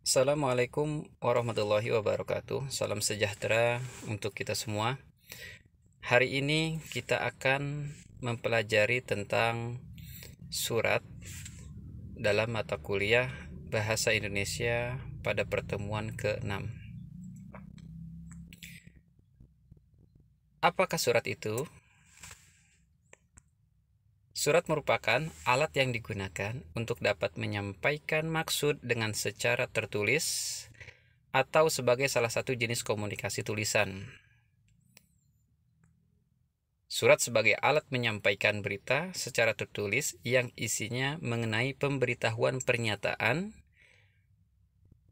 Assalamualaikum warahmatullahi wabarakatuh. Salam sejahtera untuk kita semua. Hari ini kita akan mempelajari tentang surat dalam mata kuliah Bahasa Indonesia pada pertemuan ke-6. Apakah surat itu? Surat merupakan alat yang digunakan untuk dapat menyampaikan maksud dengan secara tertulis atau sebagai salah satu jenis komunikasi tulisan. Surat sebagai alat menyampaikan berita secara tertulis yang isinya mengenai pemberitahuan pernyataan,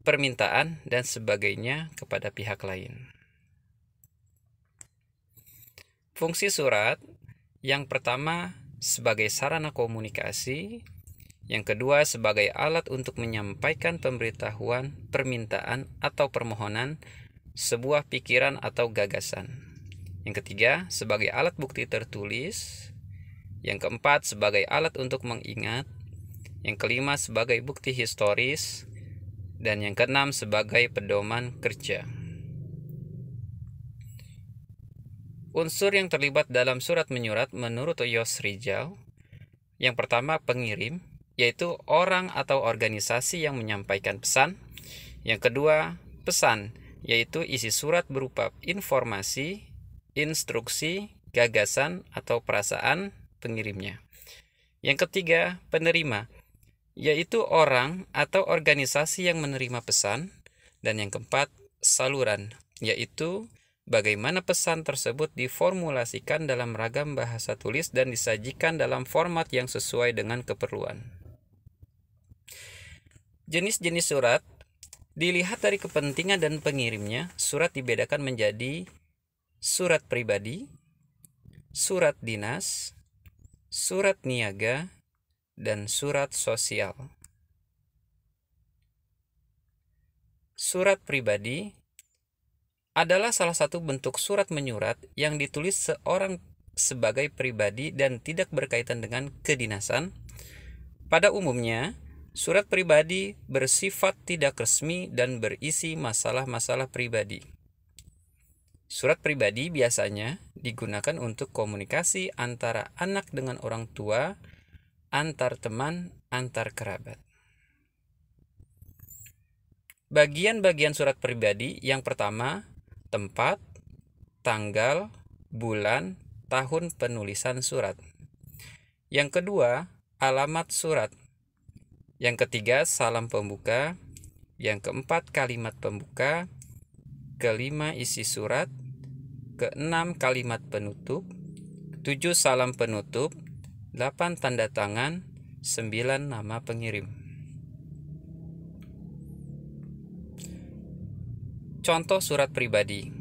permintaan, dan sebagainya kepada pihak lain. Fungsi surat yang pertama sebagai sarana komunikasi, yang kedua sebagai alat untuk menyampaikan pemberitahuan, permintaan, atau permohonan sebuah pikiran atau gagasan. Yang ketiga sebagai alat bukti tertulis. Yang keempat sebagai alat untuk mengingat. Yang kelima sebagai bukti historis. Dan yang keenam sebagai pedoman kerja. Unsur yang terlibat dalam surat menyurat menurut Yos Rijal. Yang pertama pengirim, yaitu orang atau organisasi yang menyampaikan pesan. Yang kedua pesan, yaitu isi surat berupa informasi, instruksi, gagasan, atau perasaan pengirimnya. Yang ketiga penerima, yaitu orang atau organisasi yang menerima pesan. Dan yang keempat saluran, yaitu bagaimana pesan tersebut diformulasikan dalam ragam bahasa tulis dan disajikan dalam format yang sesuai dengan keperluan. Jenis-jenis surat dilihat dari kepentingan dan pengirimnya. Surat dibedakan menjadi surat pribadi, surat dinas, surat niaga, dan surat sosial. Surat pribadi adalah salah satu bentuk surat menyurat yang ditulis seorang sebagai pribadi dan tidak berkaitan dengan kedinasan. Pada umumnya, surat pribadi bersifat tidak resmi dan berisi masalah-masalah pribadi. Surat pribadi biasanya digunakan untuk komunikasi antara anak dengan orang tua, antar teman, antar kerabat. Bagian-bagian surat pribadi yang pertama, tempat, tanggal, bulan, tahun penulisan surat. Yang kedua, alamat surat. Yang ketiga, salam pembuka. Yang keempat, kalimat pembuka. Kelima, isi surat. Keenam, kalimat penutup. 7, salam penutup. 8, tanda tangan. 9, nama pengirim. Contoh surat pribadi.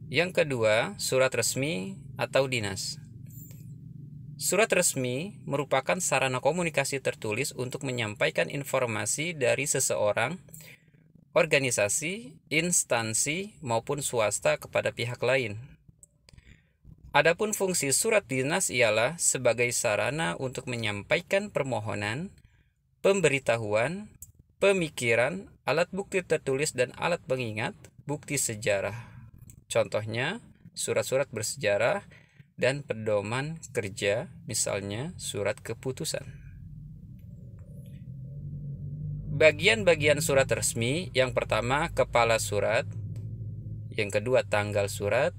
Yang kedua, surat resmi atau dinas. Surat resmi merupakan sarana komunikasi tertulis untuk menyampaikan informasi dari seseorang, organisasi, instansi, maupun swasta kepada pihak lain. Adapun fungsi surat dinas ialah sebagai sarana untuk menyampaikan permohonan, pemberitahuan, pemikiran, alat bukti tertulis dan alat pengingat, bukti sejarah. Contohnya, surat-surat bersejarah dan pedoman kerja, misalnya surat keputusan. Bagian-bagian surat resmi, yang pertama kepala surat, yang kedua tanggal surat,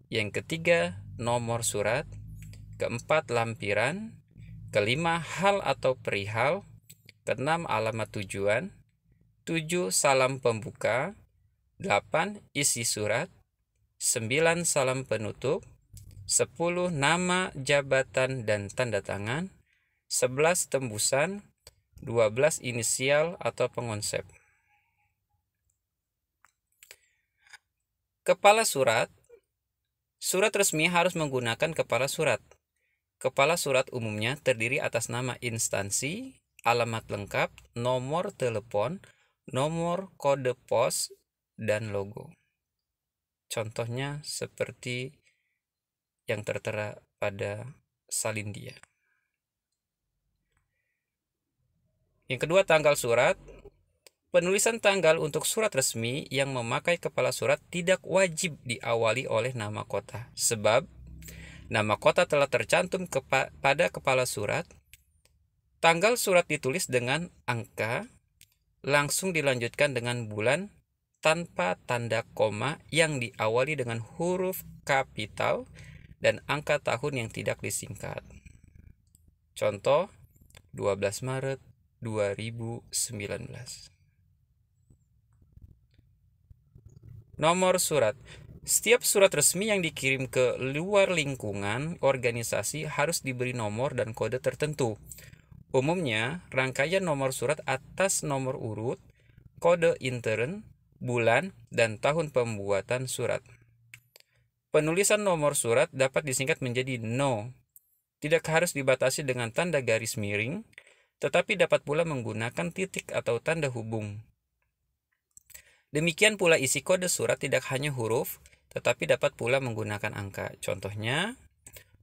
yang ketiga nomor surat, keempat lampiran, kelima hal atau perihal, keenam alamat tujuan, 7 salam pembuka, 8 isi surat, 9 salam penutup, 10 nama jabatan dan tanda tangan, 11 tembusan, 12 inisial atau pengonsep. Kepala surat. Surat resmi harus menggunakan kepala surat. Kepala surat umumnya terdiri atas nama instansi, alamat lengkap, nomor telepon, nomor kode pos, dan logo. Contohnya seperti yang tertera pada Salindia. Yang kedua, tanggal surat. Penulisan tanggal untuk surat resmi yang memakai kepala surat tidak wajib diawali oleh nama kota. Sebab nama kota telah tercantum pada kepala surat. Tanggal surat ditulis dengan angka, langsung dilanjutkan dengan bulan tanpa tanda koma yang diawali dengan huruf kapital dan angka tahun yang tidak disingkat. Contoh, 12 Maret 2019. Nomor surat. Setiap surat resmi yang dikirim ke luar lingkungan organisasi harus diberi nomor dan kode tertentu. Umumnya, rangkaian nomor surat atas nomor urut, kode intern, bulan, dan tahun pembuatan surat. Penulisan nomor surat dapat disingkat menjadi No. Tidak harus dibatasi dengan tanda garis miring, tetapi dapat pula menggunakan titik atau tanda hubung. Demikian pula isi kode surat tidak hanya huruf, tetapi dapat pula menggunakan angka. Contohnya,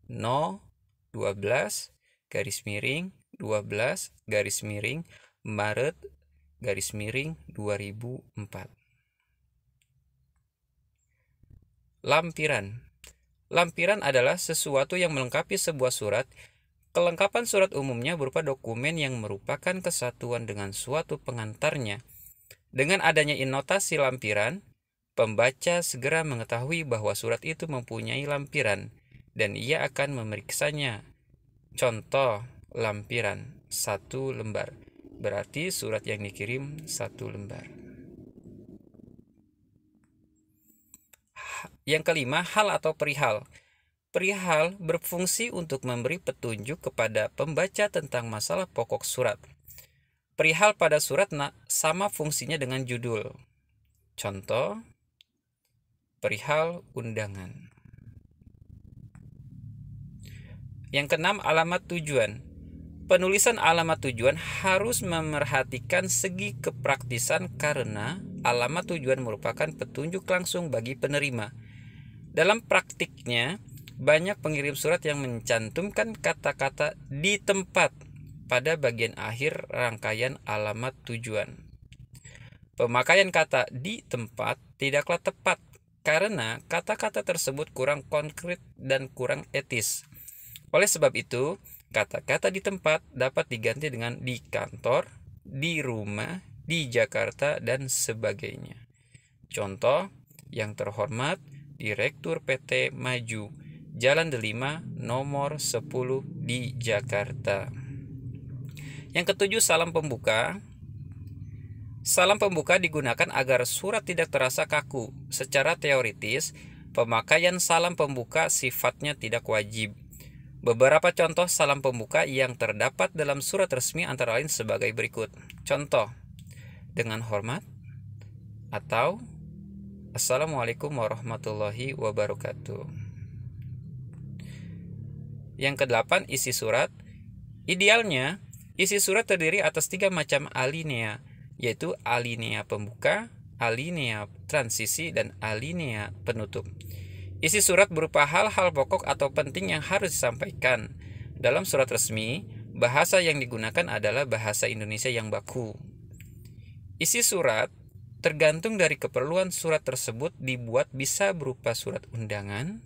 012 garis miring 12 garis miring Maret garis miring 2004. Lampiran. Lampiran adalah sesuatu yang melengkapi sebuah surat. Kelengkapan surat umumnya berupa dokumen yang merupakan kesatuan dengan suatu pengantarnya. Dengan adanya notasi lampiran, pembaca segera mengetahui bahwa surat itu mempunyai lampiran dan ia akan memeriksanya. Contoh, lampiran 1 lembar. Berarti surat yang dikirim 1 lembar. Yang kelima, hal atau perihal. Perihal berfungsi untuk memberi petunjuk kepada pembaca tentang masalah pokok surat. Perihal pada surat sama fungsinya dengan judul. Contoh, perihal undangan. Yang keenam, alamat tujuan. Penulisan alamat tujuan harus memerhatikan segi kepraktisan karena alamat tujuan merupakan petunjuk langsung bagi penerima. Dalam praktiknya, banyak pengirim surat yang mencantumkan kata-kata di tempat pada bagian akhir rangkaian alamat tujuan. Pemakaian kata di tempat tidaklah tepat karena kata-kata tersebut kurang konkret dan kurang etis. Oleh sebab itu, kata-kata di tempat dapat diganti dengan di kantor, di rumah, di Jakarta, dan sebagainya. Contoh, yang terhormat Direktur PT Maju, Jalan Delima, nomor 10 di Jakarta. Yang ketujuh, salam pembuka. Salam pembuka digunakan agar surat tidak terasa kaku. Secara teoritis, pemakaian salam pembuka sifatnya tidak wajib. Beberapa contoh salam pembuka yang terdapat dalam surat resmi antara lain sebagai berikut. Contoh, dengan hormat atau Assalamualaikum warahmatullahi wabarakatuh. Yang kedelapan, isi surat. Idealnya, isi surat terdiri atas 3 macam alinea, yaitu alinea pembuka, alinea transisi, dan alinea penutup. Isi surat berupa hal-hal pokok atau penting yang harus disampaikan. Dalam surat resmi, bahasa yang digunakan adalah bahasa Indonesia yang baku. Isi surat tergantung dari keperluan surat tersebut dibuat bisa berupa surat undangan,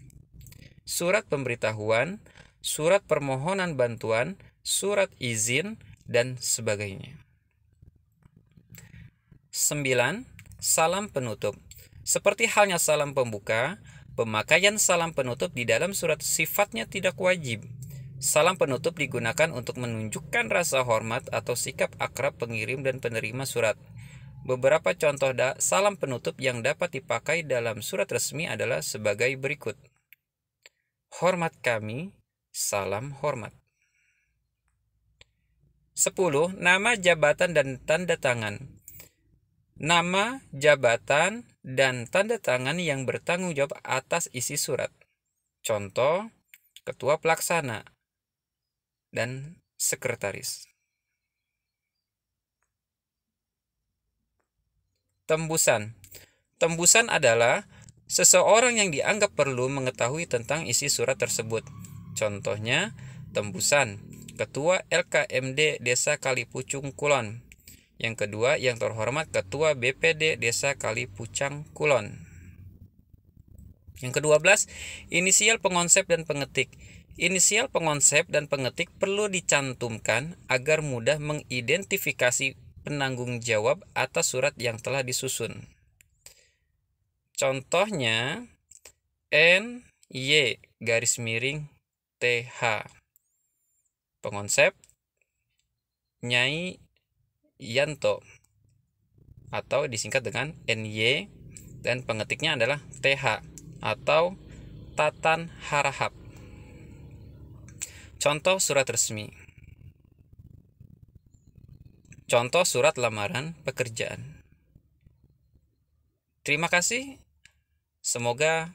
surat pemberitahuan, surat permohonan bantuan, surat izin, dan sebagainya. 9. Salam penutup. Seperti halnya salam pembuka, pemakaian salam penutup di dalam surat sifatnya tidak wajib. Salam penutup digunakan untuk menunjukkan rasa hormat atau sikap akrab pengirim dan penerima surat. Beberapa contoh salam penutup yang dapat dipakai dalam surat resmi adalah sebagai berikut. Hormat kami, salam hormat. 10. Nama, jabatan, dan tanda tangan. Nama, jabatan, dan tanda tangan yang bertanggung jawab atas isi surat. Contoh, ketua pelaksana dan sekretaris. Tembusan. Tembusan adalah seseorang yang dianggap perlu mengetahui tentang isi surat tersebut. Contohnya, tembusan. Ketua LKMD Desa Kalipucung Kulon. Yang kedua, yang terhormat Ketua BPD Desa Kalipucang Kulon. Yang ke-12, inisial pengonsep dan pengetik. Inisial pengonsep dan pengetik perlu dicantumkan agar mudah mengidentifikasi penanggung jawab atas surat yang telah disusun. Contohnya NY garis miring TH. Pengonsep Nyai Yanto atau disingkat dengan NY, dan pengetiknya adalah TH atau Tatan Harahap. Contoh surat resmi. Contoh surat lamaran pekerjaan. Terima kasih. Semoga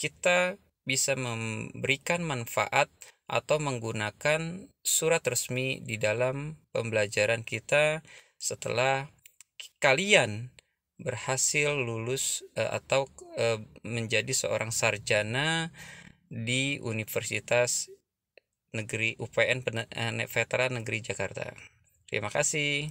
kita bisa memberikan manfaat atau menggunakan surat resmi di dalam pembelajaran kita setelah kalian berhasil lulus atau menjadi seorang sarjana di Universitas Negeri UPN Veteran Negeri Jakarta. Terima kasih.